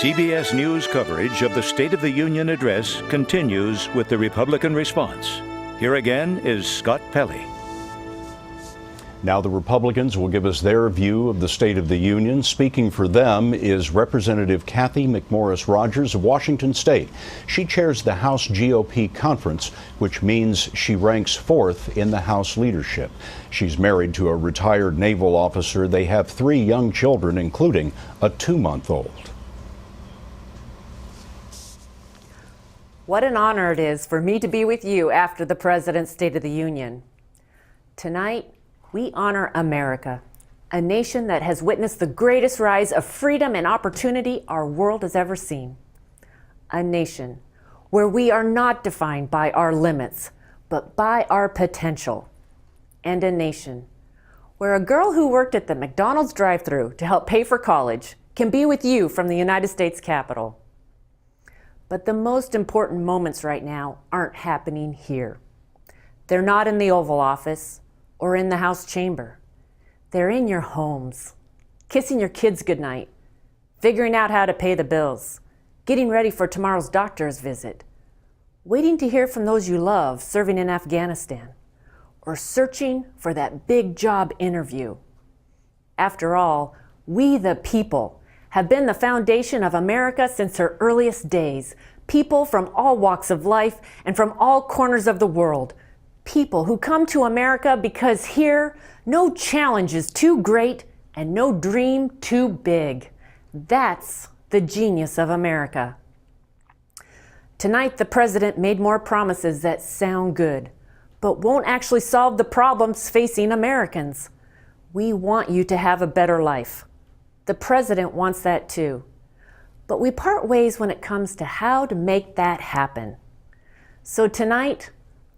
CBS News coverage of the State of the Union address continues with the Republican response. Here again is Scott Pelley. Now the Republicans will give us their view of the State of the Union. Speaking for them is Representative Cathy McMorris Rodgers of Washington State. She chairs the House GOP conference, which means she ranks fourth in the House leadership. She's married to a retired naval officer. They have 3 young children, including a 2-month-old. What an honor it is for me to be with you after the President's State of the Union. Tonight, we honor America, a nation that has witnessed the greatest rise of freedom and opportunity our world has ever seen. A nation where we are not defined by our limits, but by our potential. And a nation where a girl who worked at the McDonald's drive-thru to help pay for college can be with you from the United States Capitol. But the most important moments right now aren't happening here. They're not in the Oval Office or in the House chamber. They're in your homes, kissing your kids goodnight, figuring out how to pay the bills, getting ready for tomorrow's doctor's visit, waiting to hear from those you love serving in Afghanistan, or searching for that big job interview. After all, we the people have been the foundation of America since her earliest days. People from all walks of life and from all corners of the world. People who come to America because here, no challenge is too great and no dream too big. That's the genius of America. Tonight, the President made more promises that sound good, but won't actually solve the problems facing Americans. We want you to have a better life. The President wants that too. But we part ways when it comes to how to make that happen. So tonight,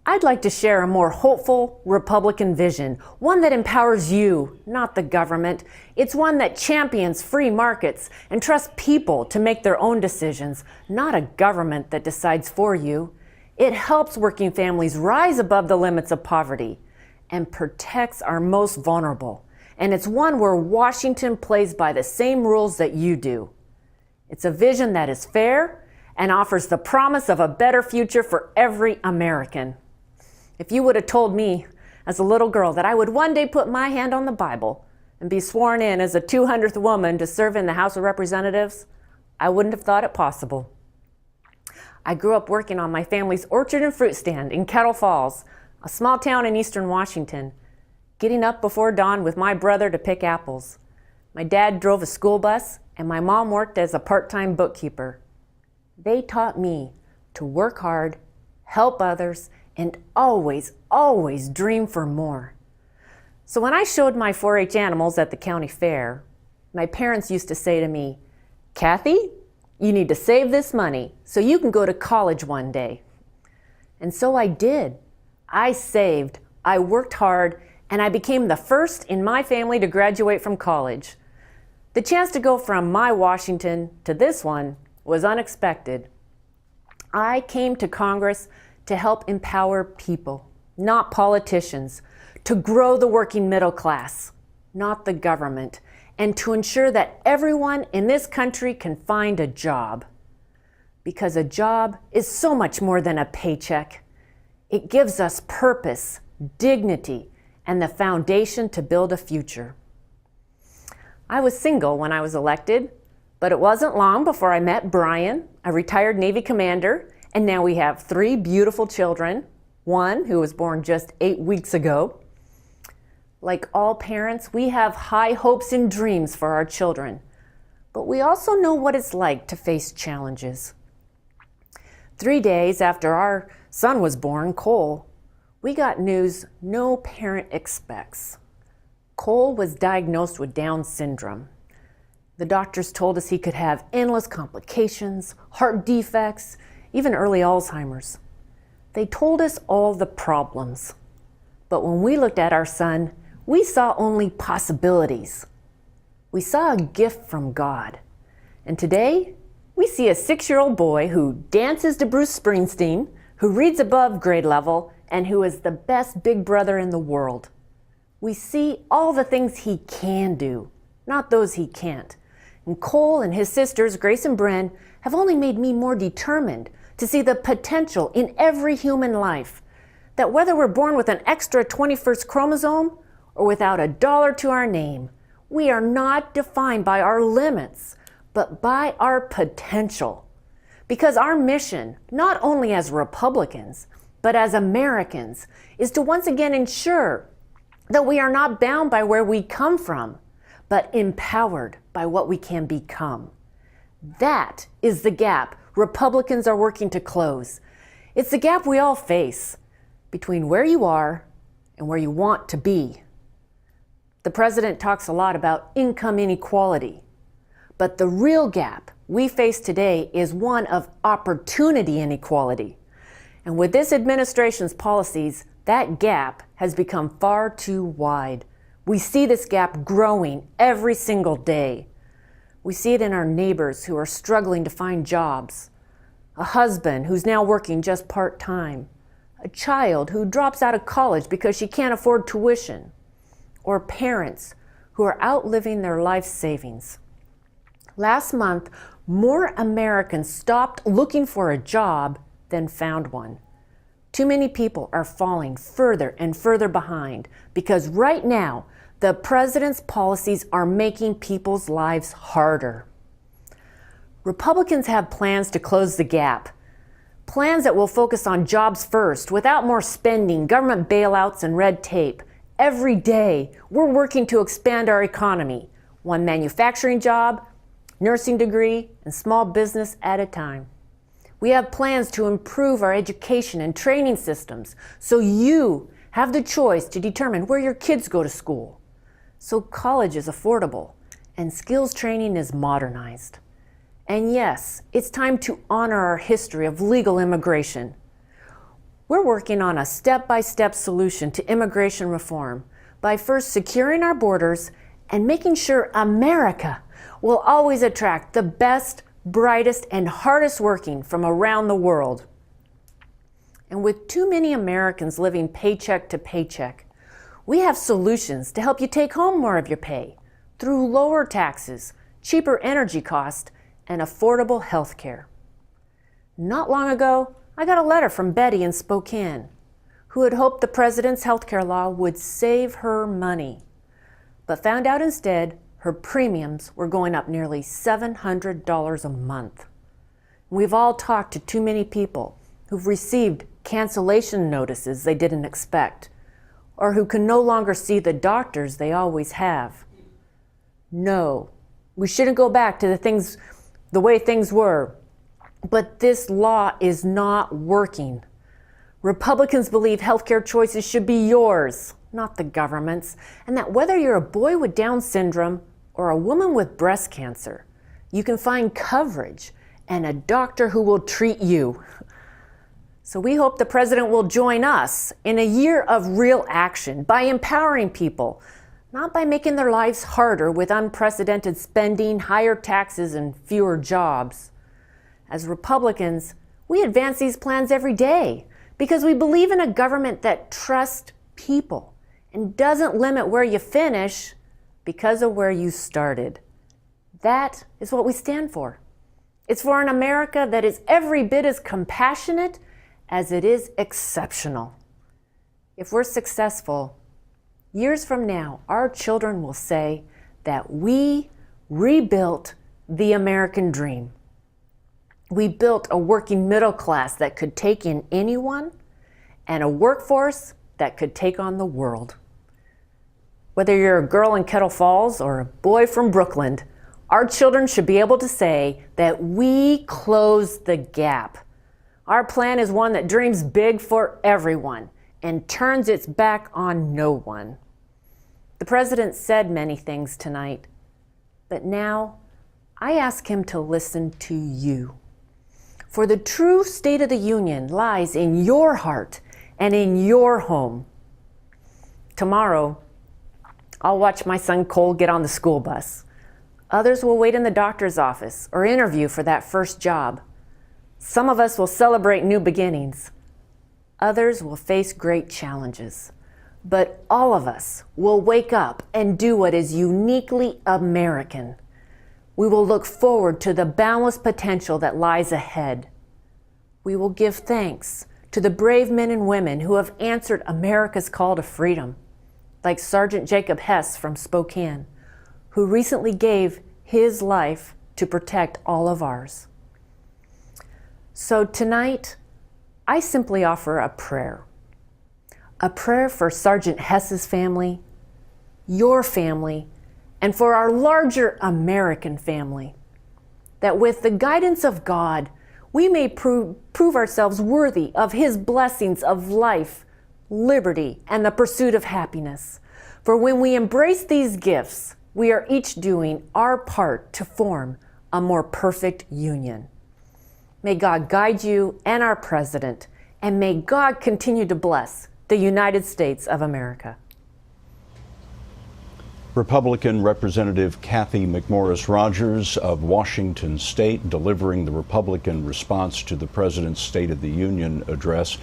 I'd like to share a more hopeful Republican vision, one that empowers you, not the government. It's one that champions free markets and trusts people to make their own decisions, not a government that decides for you. It helps working families rise above the limits of poverty and protects our most vulnerable. And it's one where Washington plays by the same rules that you do. It's a vision that is fair and offers the promise of a better future for every American. If you would have told me as a little girl that I would one day put my hand on the Bible and be sworn in as the 200th woman to serve in the House of Representatives, I wouldn't have thought it possible. I grew up working on my family's orchard and fruit stand in Kettle Falls, a small town in eastern Washington, getting up before dawn with my brother to pick apples. My dad drove a school bus, and my mom worked as a part-time bookkeeper. They taught me to work hard, help others, and always, always dream for more. So when I showed my 4-H animals at the county fair, my parents used to say to me, "Cathy, you need to save this money so you can go to college one day." And so I did. I saved, I worked hard, and I became the first in my family to graduate from college. The chance to go from my Washington to this one was unexpected. I came to Congress to help empower people, not politicians, to grow the working middle class, not the government, and to ensure that everyone in this country can find a job. Because a job is so much more than a paycheck. It gives us purpose, dignity, and the foundation to build a future. I was single when I was elected, but it wasn't long before I met Brian, a retired Navy commander, and now we have 3 beautiful children, one who was born just 8 weeks ago. Like all parents, we have high hopes and dreams for our children, but we also know what it's like to face challenges. 3 days after our son was born, Cole, we got news no parent expects. Cole was diagnosed with Down syndrome. The doctors told us he could have endless complications, heart defects, even early Alzheimer's. They told us all the problems. But when we looked at our son, we saw only possibilities. We saw a gift from God. And today, we see a 6-year-old boy who dances to Bruce Springsteen, who reads above grade level, and who is the best big brother in the world. We see all the things he can do, not those he can't. And Cole and his sisters, Grace and Bren, have only made me more determined to see the potential in every human life. That whether we're born with an extra 21st chromosome or without a dollar to our name, we are not defined by our limits, but by our potential. Because our mission, not only as Republicans, but as Americans, is to once again ensure that we are not bound by where we come from, but empowered by what we can become. That is the gap Republicans are working to close. It's the gap we all face between where you are and where you want to be. The president talks a lot about income inequality, but the real gap we face today is one of opportunity inequality. And with this administration's policies, that gap has become far too wide. We see this gap growing every single day. We see it in our neighbors who are struggling to find jobs, a husband who's now working just part-time, a child who drops out of college because she can't afford tuition, or parents who are outliving their life savings. Last month, more Americans stopped looking for a job than found one. Too many people are falling further and further behind because right now, the president's policies are making people's lives harder. Republicans have plans to close the gap. Plans that will focus on jobs first, without more spending, government bailouts, and red tape. Every day, we're working to expand our economy, one manufacturing job, nursing degree, and small business at a time. We have plans to improve our education and training systems so you have the choice to determine where your kids go to school, so college is affordable and skills training is modernized. And yes, it's time to honor our history of legal immigration. We're working on a step-by-step solution to immigration reform by first securing our borders and making sure America will always attract the best, brightest, and hardest working from around the world. And with too many Americans living paycheck to paycheck, we have solutions to help you take home more of your pay through lower taxes, cheaper energy costs, and affordable health care. Not long ago, I got a letter from Betty in Spokane, who had hoped the president's health care law would save her money, but found out instead her premiums were going up nearly $700 a month. We've all talked to too many people who've received cancellation notices they didn't expect, or who can no longer see the doctors they always have. No, we shouldn't go back to the way things were, but this law is not working. Republicans believe healthcare choices should be yours, not the government's, and that whether you're a boy with Down syndrome or a woman with breast cancer, you can find coverage and a doctor who will treat you. So we hope the president will join us in a year of real action by empowering people, not by making their lives harder with unprecedented spending, higher taxes, and fewer jobs. As Republicans, we advance these plans every day because we believe in a government that trusts people and doesn't limit where you finish because of where you started. That is what we stand for. It's for an America that is every bit as compassionate as it is exceptional. If we're successful, years from now, our children will say that we rebuilt the American dream. We built a working middle class that could take in anyone and a workforce that could take on the world. Whether you're a girl in Kettle Falls or a boy from Brooklyn, our children should be able to say that we closed the gap. Our plan is one that dreams big for everyone and turns its back on no one. The president said many things tonight, but now I ask him to listen to you. For the true State of the Union lies in your heart and in your home. Tomorrow, I'll watch my son Cole get on the school bus. Others will wait in the doctor's office or interview for that first job. Some of us will celebrate new beginnings. Others will face great challenges. But all of us will wake up and do what is uniquely American. We will look forward to the boundless potential that lies ahead. We will give thanks to the brave men and women who have answered America's call to freedom, like Sergeant Jacob Hess from Spokane, who recently gave his life to protect all of ours. So tonight, I simply offer a prayer for Sergeant Hess's family, your family, and for our larger American family, that with the guidance of God, we may prove ourselves worthy of His blessings of life, liberty, and the pursuit of happiness. For when we embrace these gifts, we are each doing our part to form a more perfect union. May God guide you and our president, and may God continue to bless the United States of America. Republican Representative Cathy McMorris Rodgers of Washington State delivering the Republican response to the President's State of the Union address.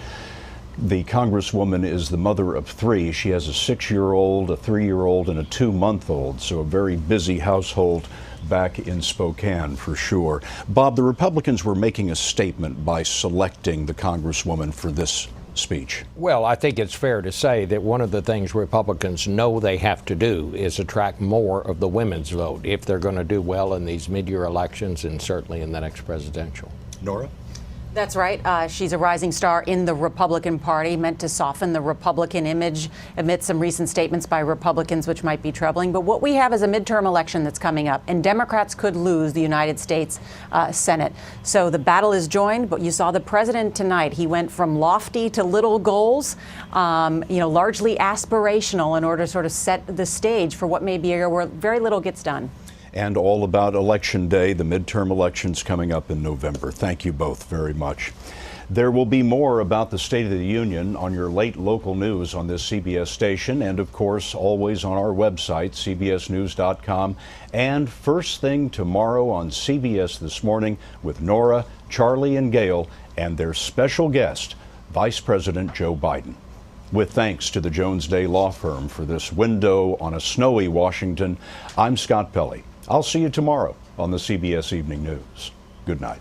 The Congresswoman is the mother of three. She has a 6-year-old, a 3-year-old, and a 2-month-old, so a very busy household back in Spokane for sure. Bob, the Republicans were making a statement by selecting the Congresswoman for this speech. Well, I think it's fair to say that one of the things Republicans know they have to do is attract more of the women's vote if they're going to do well in these mid-year elections and certainly in the next presidential. Nora? That's right. She's a rising star in the Republican Party, meant to soften the Republican image amid some recent statements by Republicans, which might be troubling. But what we have is a midterm election that's coming up, and Democrats could lose the United States Senate. So the battle is joined, but you saw the president tonight. He went from lofty to little goals, largely aspirational in order to sort of set the stage for what may be a year where very little gets done. And all about Election Day, the midterm elections coming up in November. Thank you both very much. There will be more about the State of the Union on your late local news on this CBS station, and of course always on our website, cbsnews.com, and first thing tomorrow on CBS This Morning with Nora, Charlie, and Gail, and their special guest, Vice President Joe Biden. With thanks to the Jones Day Law Firm for this window on a snowy Washington, I'm Scott Pelley. I'll see you tomorrow on the CBS Evening News. Good night.